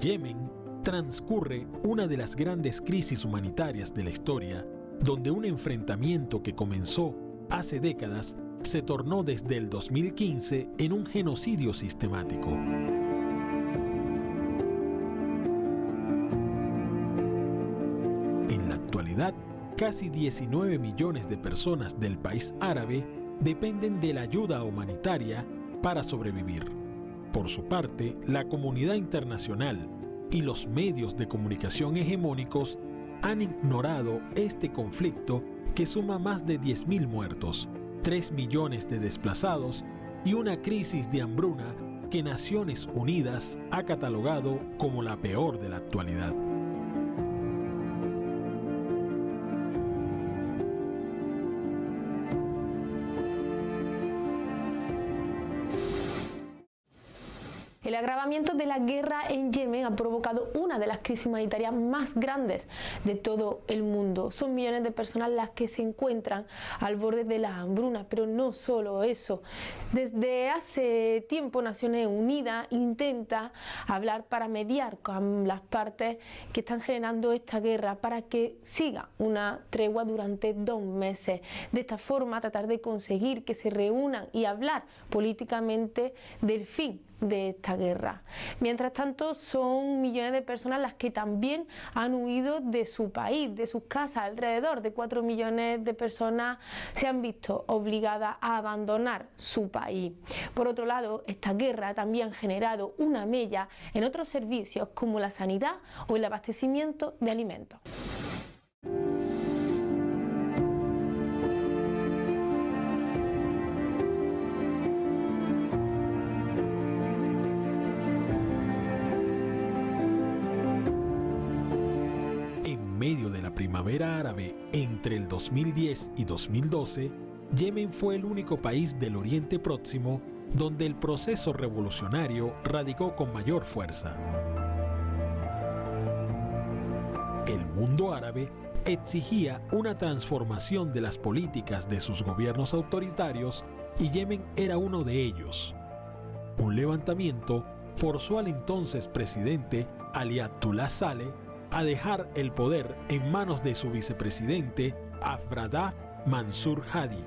Yemen transcurre una de las grandes crisis humanitarias de la historia, donde un enfrentamiento que comenzó hace décadas se tornó desde el 2015 en un genocidio sistemático. En la actualidad, casi 19 millones de personas del país árabe dependen de la ayuda humanitaria para sobrevivir. Por su parte, la comunidad internacional y los medios de comunicación hegemónicos han ignorado este conflicto que suma más de 10.000 muertos, 3 millones de desplazados y una crisis de hambruna que Naciones Unidas ha catalogado como la peor de la actualidad. El agravamiento de la guerra en Yemen ha provocado una de las crisis humanitarias más grandes de todo el mundo. Son millones de personas las que se encuentran al borde de la hambruna, pero no solo eso. Desde hace tiempo Naciones Unidas intenta hablar para mediar con las partes que están generando esta guerra para que siga una tregua durante 2 meses. De esta forma tratar de conseguir que se reúnan y hablar políticamente del fin de esta guerra. Mientras tanto, son millones de personas las que también han huido de su país, de sus casas. Alrededor de 4 millones de personas se han visto obligadas a abandonar su país. Por otro lado, esta guerra también ha generado una mella en otros servicios como la sanidad o el abastecimiento de alimentos. En medio de la primavera árabe entre el 2010 y 2012, Yemen fue el único país del Oriente Próximo donde el proceso revolucionario radicó con mayor fuerza. El mundo árabe exigía una transformación de las políticas de sus gobiernos autoritarios y Yemen era uno de ellos. Un levantamiento forzó al entonces presidente Ayatollah Saleh a dejar el poder en manos de su vicepresidente Abdallah Mansur Hadi.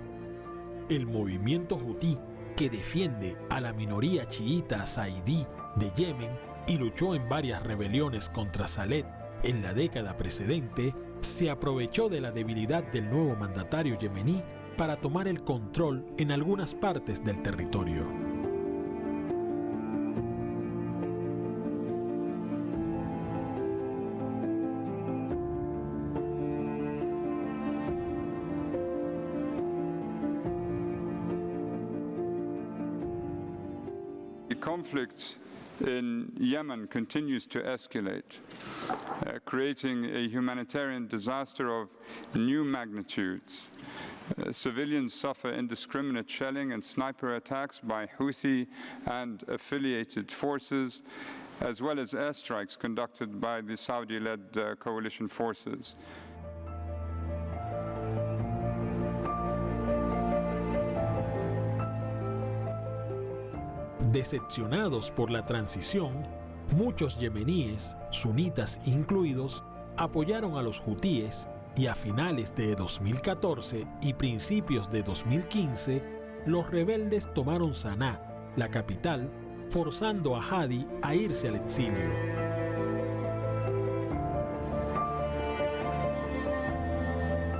El movimiento hutí, que defiende a la minoría chiita zaidí de Yemen y luchó en varias rebeliones contra Saleh en la década precedente, se aprovechó de la debilidad del nuevo mandatario yemení para tomar el control en algunas partes del territorio. The conflict in Yemen continues to escalate, creating a humanitarian disaster of new magnitudes. Civilians suffer indiscriminate shelling and sniper attacks by Houthi and affiliated forces, as well as airstrikes conducted by the Saudi-led coalition forces. Decepcionados por la transición, muchos yemeníes, sunitas incluidos, apoyaron a los hutíes y a finales de 2014 y principios de 2015, los rebeldes tomaron Saná, la capital, forzando a Hadi a irse al exilio.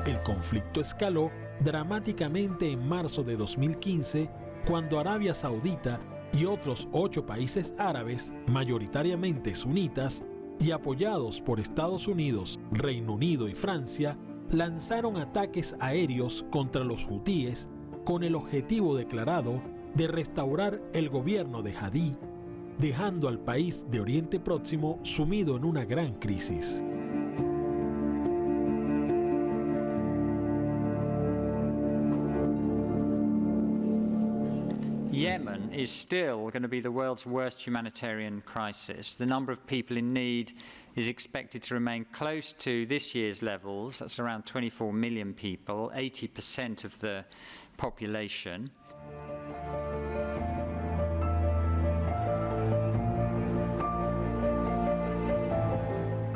El conflicto escaló dramáticamente en marzo de 2015, cuando Arabia Saudita y otros 8 países árabes, mayoritariamente sunitas, y apoyados por Estados Unidos, Reino Unido y Francia, lanzaron ataques aéreos contra los hutíes con el objetivo declarado de restaurar el gobierno de Hadi, dejando al país de Oriente Próximo sumido en una gran crisis. Yemen is still going to be the world's worst humanitarian crisis. The number of people in need is expected to remain close to this year's levels. That's around 24 million people, 80% of the population.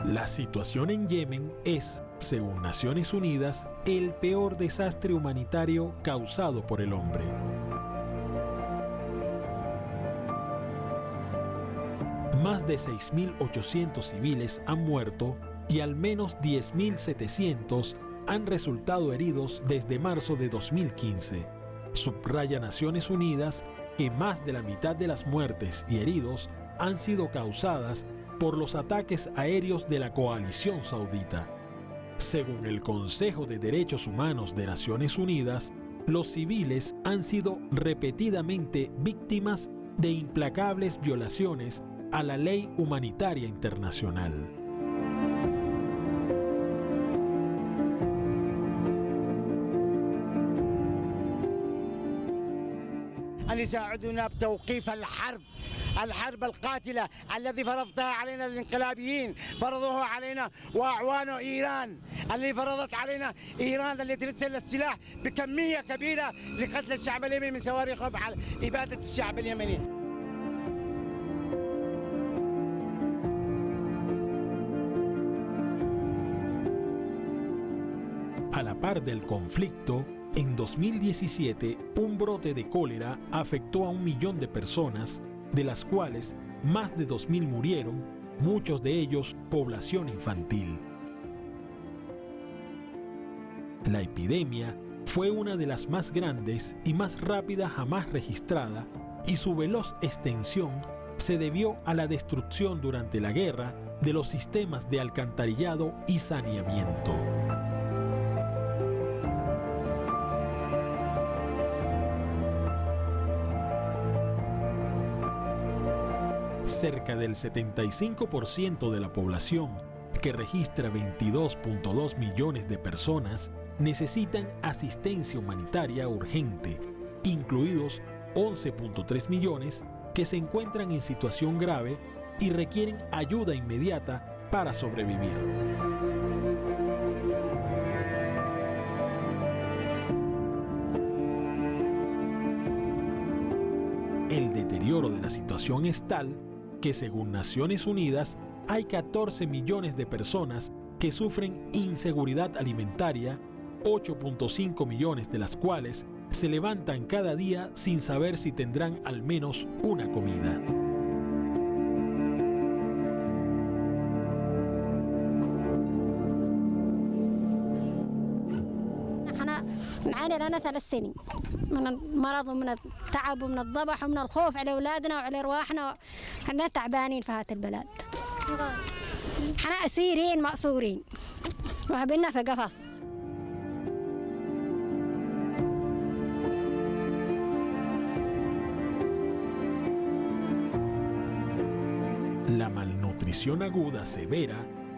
La situación en Yemen es, según Naciones Unidas, el peor desastre humanitario causado por el hombre. Más de 6.800 civiles han muerto y al menos 10.700 han resultado heridos desde marzo de 2015. Subraya Naciones Unidas que más de la mitad de las muertes y heridos han sido causadas por los ataques aéreos de la coalición saudita. Según el Consejo de Derechos Humanos de Naciones Unidas, los civiles han sido repetidamente víctimas de implacables violaciones a la ley humanitaria internacional. أن يساعدونا بتوقيف الحرب القاتلة الذي فرضتها علينا الانقلابيين، فرضوها علينا وأعوانه إيران، اللي فرضت علينا إيران التي ترسل السلاح بكمية كبيرة لقتل الشعب اليمني من صواريخ على إبادة الشعب اليمني. A la par del conflicto, en 2017, un brote de cólera afectó a 1 millón de personas, de las cuales más de 2.000 murieron, muchos de ellos población infantil. La epidemia fue una de las más grandes y más rápidas jamás registrada, y su veloz extensión se debió a la destrucción durante la guerra de los sistemas de alcantarillado y saneamiento. Cerca del 75% de la población, que registra 22.2 millones de personas, necesitan asistencia humanitaria urgente, incluidos 11.3 millones que se encuentran en situación grave y requieren ayuda inmediata para sobrevivir. El deterioro de la situación es tal que, según Naciones Unidas, hay 14 millones de personas que sufren inseguridad alimentaria, 8.5 millones de las cuales se levantan cada día sin saber si tendrán al menos una comida. معانا لنا 3 سنين من المرض ومن التعب ومن الضبح ومن الخوف على أولادنا وعلى أرواحنا. احنا تعبانين في هذا البلد، احنا أسيرين مأسورين وهبنا في قفص. La malnutrición aguda severa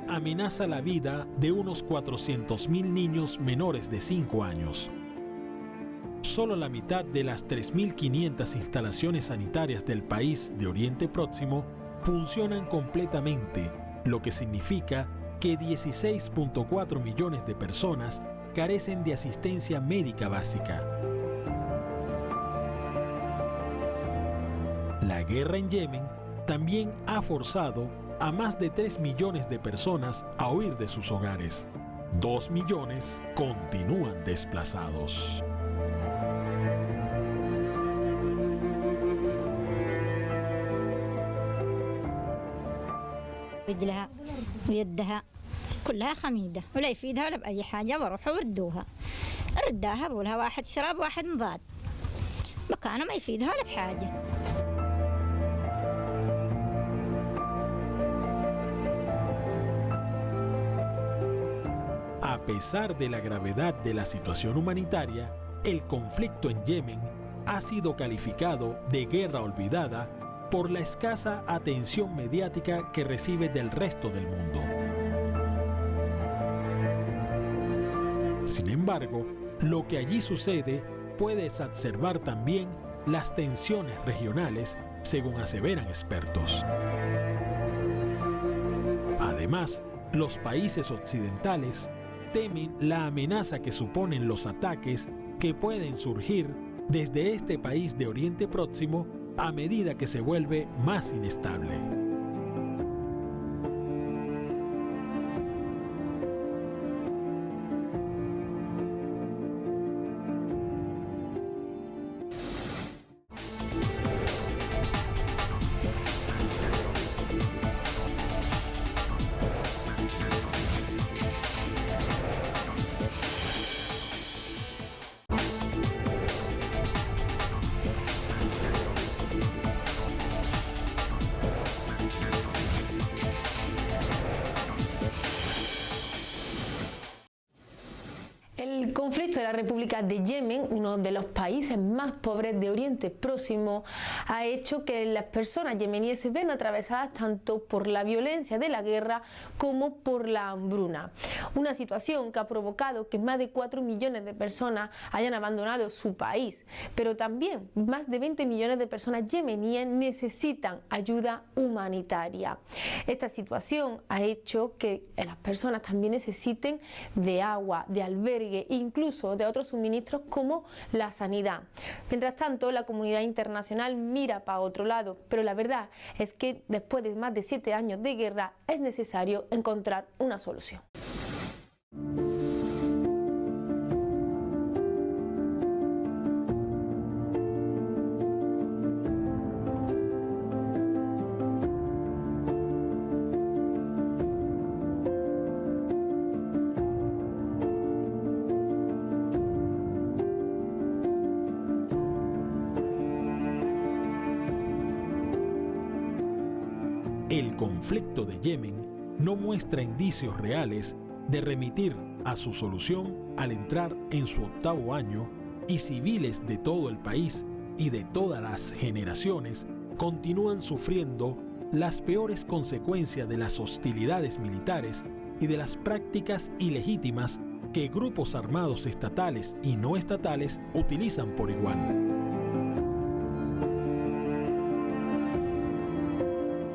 amenaza la vida de unos 400.000 niños menores de 5 años. Solo la mitad de las 3.500 instalaciones sanitarias del país de Oriente Próximo funcionan completamente, lo que significa que 16.4 millones de personas carecen de asistencia médica básica. La guerra en Yemen también ha forzado a más de 3 millones de personas a huir de sus hogares. 2 millones continúan desplazados. رجلها ويدها كلها خميدة ولا يفيدها ولا بأي حاجة، بروحوا وردوها رداها بقولها واحد شراب واحد مضاد، مكانه ما يفيدها ولا بحاجة. A pesar de la gravedad de la situación humanitaria, el conflicto en Yemen ha sido calificado de guerra olvidada por la escasa atención mediática que recibe del resto del mundo. Sin embargo, lo que allí sucede puede exacerbar también las tensiones regionales, según aseveran expertos. Además, los países occidentales temen la amenaza que suponen los ataques que pueden surgir desde este país de Oriente Próximo a medida que se vuelve más inestable. Esto de la República de Yemen, uno de los países más pobres de Oriente Próximo, ha hecho que las personas yemeníes se ven atravesadas tanto por la violencia de la guerra como por la hambruna. Una situación que ha provocado que más de 4 millones de personas hayan abandonado su país, pero también más de 20 millones de personas yemeníes necesitan ayuda humanitaria. Esta situación ha hecho que las personas también necesiten de agua, de albergue, incluso de otros suministros como la sanidad. Mientras tanto, la comunidad internacional mira para otro lado, pero la verdad es que después de más de 7 años de guerra es necesario encontrar una solución. El conflicto de Yemen no muestra indicios reales de remitir a su solución al entrar en su 8º año, y civiles de todo el país y de todas las generaciones continúan sufriendo las peores consecuencias de las hostilidades militares y de las prácticas ilegítimas que grupos armados estatales y no estatales utilizan por igual.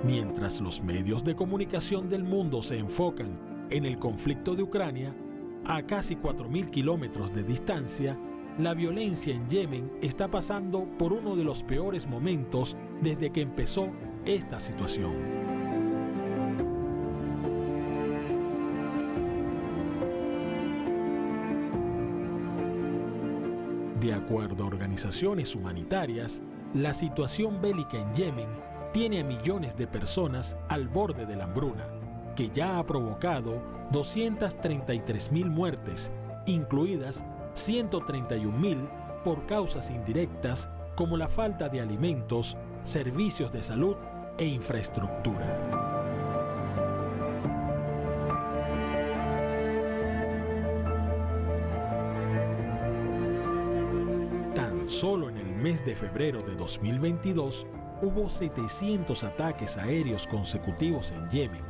Mientras los medios de comunicación del mundo se enfocan en el conflicto de Ucrania, a casi 4.000 kilómetros de distancia, la violencia en Yemen está pasando por uno de los peores momentos desde que empezó esta situación. De acuerdo a organizaciones humanitarias, la situación bélica en Yemen tiene a millones de personas al borde de la hambruna, que ya ha provocado 233.000 muertes, incluidas 131.000 por causas indirectas como la falta de alimentos, servicios de salud e infraestructura. Tan solo en el mes de febrero de 2022 hubo 700 ataques aéreos consecutivos en Yemen,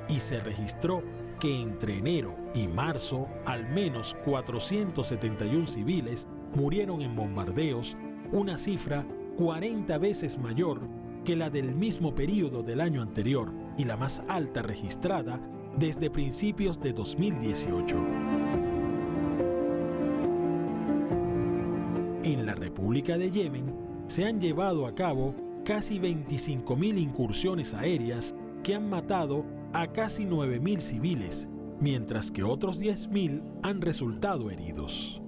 y se registró que entre enero y marzo al menos 471 civiles murieron en bombardeos, una cifra 40 veces mayor que la del mismo periodo del año anterior y la más alta registrada desde principios de 2018. En la República de Yemen se han llevado a cabo casi 25.000 incursiones aéreas que han matado a casi 9.000 civiles, mientras que otros 10.000 han resultado heridos.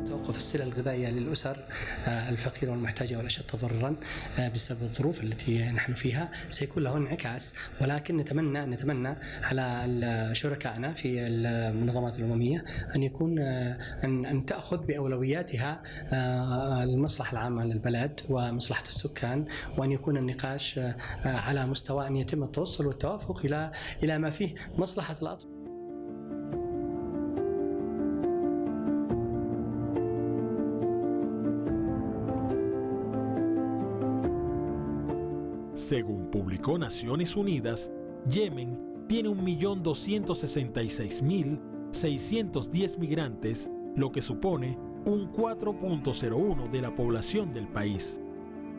توقف السلع الغذائية للأسر الفقيرة والمحتاجة والأشد تضررا بسبب الظروف التي نحن فيها سيكون له انعكاس، ولكن نتمنى على شركائنا في المنظمات الأممية أن يكون أن تأخذ بأولوياتها المصلحة العامة للبلد ومصلحة السكان، وأن يكون النقاش على مستوى أن يتم التوصل والتوافق إلى ما فيه مصلحة الأطفال. Según publicó Naciones Unidas, Yemen tiene 1.266.610 migrantes, lo que supone un 4.01% de la población del país.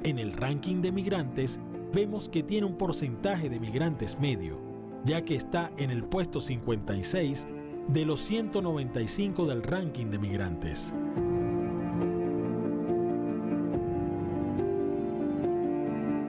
En el ranking de migrantes, vemos que tiene un porcentaje de migrantes medio, ya que está en el puesto 56 de los 195 del ranking de migrantes.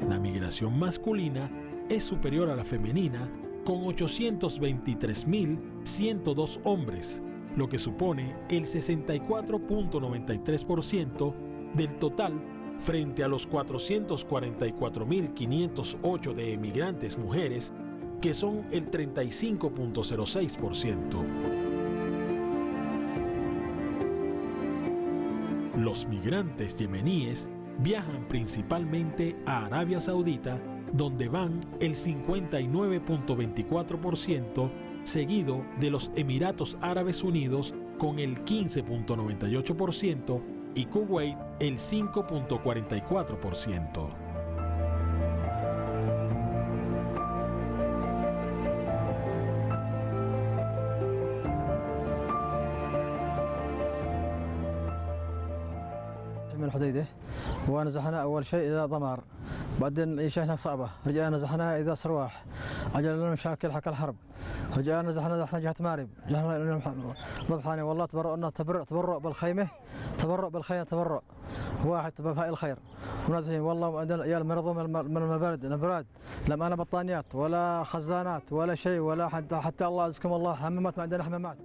La migración masculina es superior a la femenina, con 823.102 hombres, lo que supone el 64.93% del total, frente a los 444.508 de emigrantes mujeres, que son el 35.06%. Los migrantes yemeníes viajan principalmente a Arabia Saudita donde van el 59.24%, seguido de los Emiratos Árabes Unidos con el 15.98% y Kuwait el 5.44%. الحديدة ونزحنا أول شيء إذا ضمار، بعدين العيشة هنا صعبة، رجعنا نزحنا إذا سرواح، عجل لنا مشاكل حق الحرب، رجعنا نزحنا جهة مارب، ضبحاني والله تبرؤنا تبرؤ بالخيمة، تبرؤ بالخيمة تبرؤ، واحد بفاء الخير، ونازحين والله عندنا عيال مرضوا من البراد، لم أنا بطانيات ولا خزانات ولا شيء ولا حتى الله يعزكم الله حمامات، ما عندنا حمامات.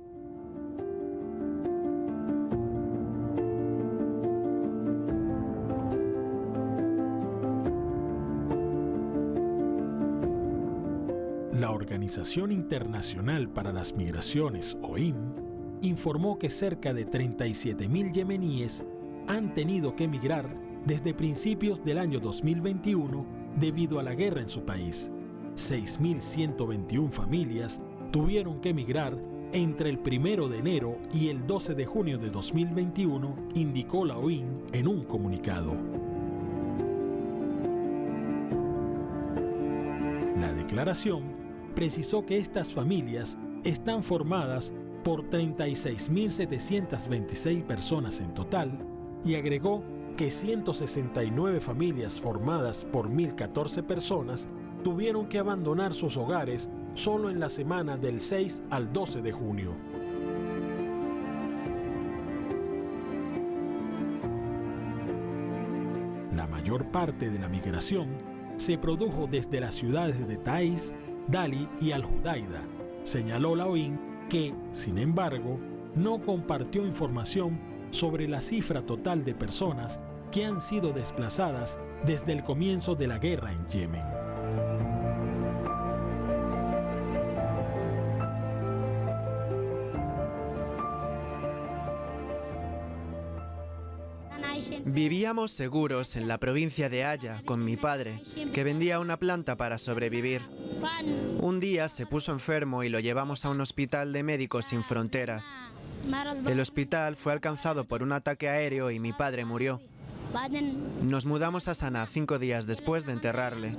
La Organización Internacional para las Migraciones, OIM, informó que cerca de 37.000 yemeníes han tenido que emigrar desde principios del año 2021 debido a la guerra en su país. 6.121 familias tuvieron que emigrar entre el 1 de enero y el 12 de junio de 2021, indicó la OIM en un comunicado. La declaración precisó que estas familias están formadas por 36.726 personas en total y agregó que 169 familias formadas por 1.014 personas tuvieron que abandonar sus hogares solo en la semana del 6 al 12 de junio. La mayor parte de la migración se produjo desde las ciudades de Taiz, Dali y Al-Hudaida. Señaló la OIM que, sin embargo, no compartió información sobre la cifra total de personas que han sido desplazadas desde el comienzo de la guerra en Yemen. Vivíamos seguros en la provincia de Haya con mi padre, que vendía una planta para sobrevivir. Un día se puso enfermo y lo llevamos a un hospital de Médicos Sin Fronteras. El hospital fue alcanzado por un ataque aéreo y mi padre murió. Nos mudamos a Saná 5 días después de enterrarle.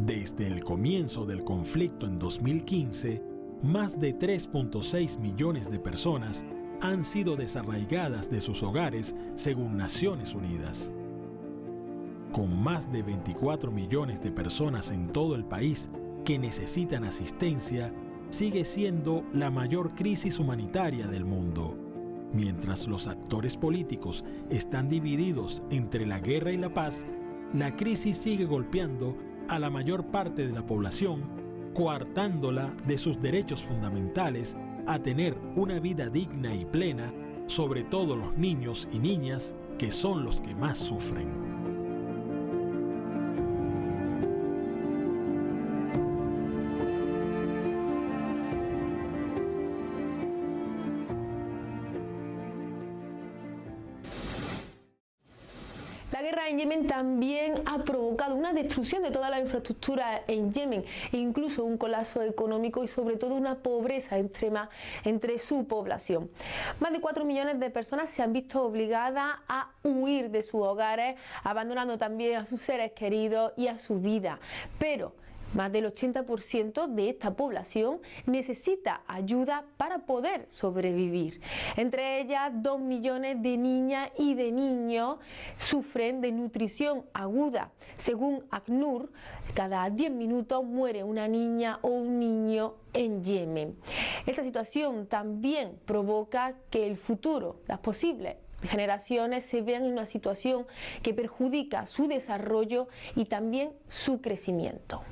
Desde el comienzo del conflicto en 2015, más de 3.6 millones de personas han sido desarraigadas de sus hogares, según Naciones Unidas. Con más de 24 millones de personas en todo el país que necesitan asistencia, sigue siendo la mayor crisis humanitaria del mundo. Mientras los actores políticos están divididos entre la guerra y la paz, la crisis sigue golpeando a la mayor parte de la población, coartándola de sus derechos fundamentales a tener una vida digna y plena, sobre todo los niños y niñas, que son los que más sufren. La guerra en Yemen también ha provocado una destrucción de toda la infraestructura en Yemen e incluso un colapso económico y sobre todo una pobreza extrema entre su población. Más de 4 millones de personas se han visto obligadas a huir de sus hogares, abandonando también a sus seres queridos y a su vida. Pero más del 80% de esta población necesita ayuda para poder sobrevivir. Entre ellas, 2 millones de niñas y de niños sufren de nutrición aguda. Según ACNUR, cada 10 minutos muere una niña o un niño en Yemen. Esta situación también provoca que el futuro, las posibles generaciones, se vean en una situación que perjudica su desarrollo y también su crecimiento.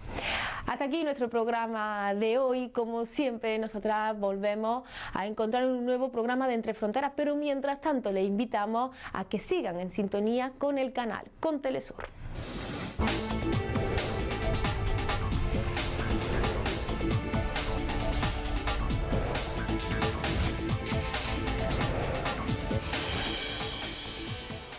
Hasta aquí nuestro programa de hoy. Como siempre, nosotras volvemos a encontrar un nuevo programa de Entre Fronteras, pero mientras tanto les invitamos a que sigan en sintonía con el canal, con Telesur.